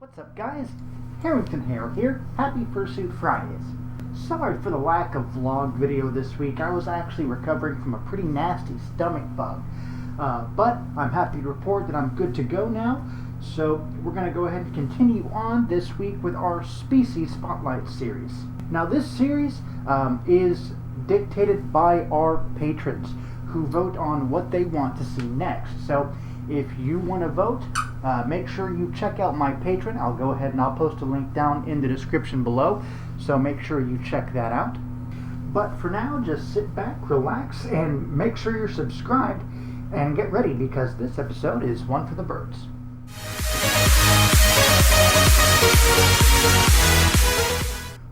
What's up guys? Harrington Hare here. Happy Fursuit Fridays. Sorry for the lack of vlog video this week. I was actually recovering from a pretty nasty stomach bug. But I'm happy to report that I'm good to go now. So we're going to go ahead and continue on this week with our Species Spotlight series. Now this series is dictated by our patrons who vote on what they want to see next. So if you want to vote, make sure you check out my Patreon. I'll go ahead and I'll post a link down in the description below, so make sure you check that out. But for now, just sit back, relax, and make sure you're subscribed, and get ready because this episode is one for the birds.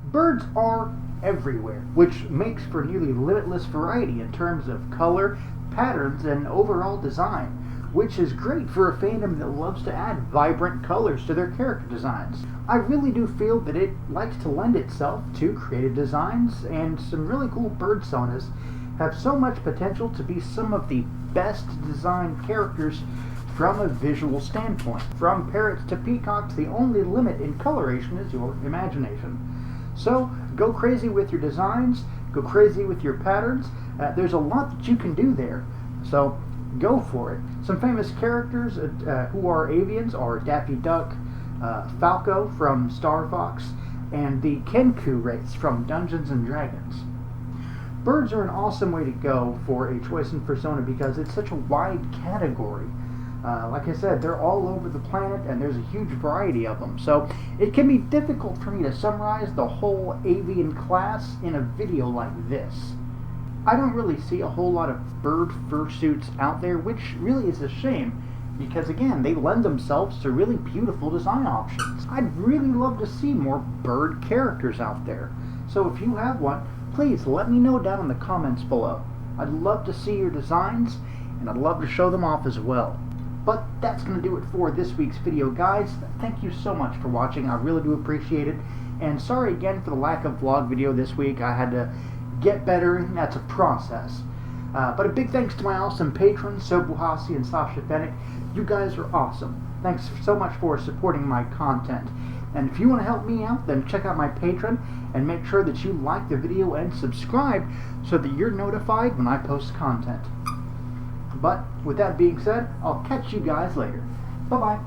Birds are everywhere, which makes for nearly limitless variety in terms of color, patterns, and overall design, which is great for a fandom that loves to add vibrant colors to their character designs. I really do feel that it likes to lend itself to creative designs, and some really cool personas have so much potential to be some of the best designed characters from a visual standpoint. From parrots to peacocks, the only limit in coloration is your imagination. So go crazy with your designs, go crazy with your patterns. There's a lot that you can do there. So go for it. Some famous characters who are avians are Daffy Duck, Falco from Star Fox, and the Kenku race from Dungeons and Dragons. Birds are an awesome way to go for a choice in persona because it's such a wide category. Like I said, they're all over the planet and there's a huge variety of them. So it can be difficult for me to summarize the whole avian class in a video like this. I don't really see a whole lot of bird fursuits out there, which really is a shame because, again, they lend themselves to really beautiful design options. I'd really love to see more bird characters out there. So if you have one, please let me know down in the comments below. I'd love to see your designs, and I'd love to show them off as well. But that's going to do it for this week's video, guys. Thank you so much for watching. I really do appreciate it. And sorry again for the lack of vlog video this week. I had to get better, and that's a process. But a big thanks to my awesome patrons, Sobuhasi and Sasha Fennec. You guys are awesome. Thanks so much for supporting my content. And if you want to help me out, then check out my Patreon and make sure that you like the video and subscribe so that you're notified when I post content. But with that being said, I'll catch you guys later. Bye-bye.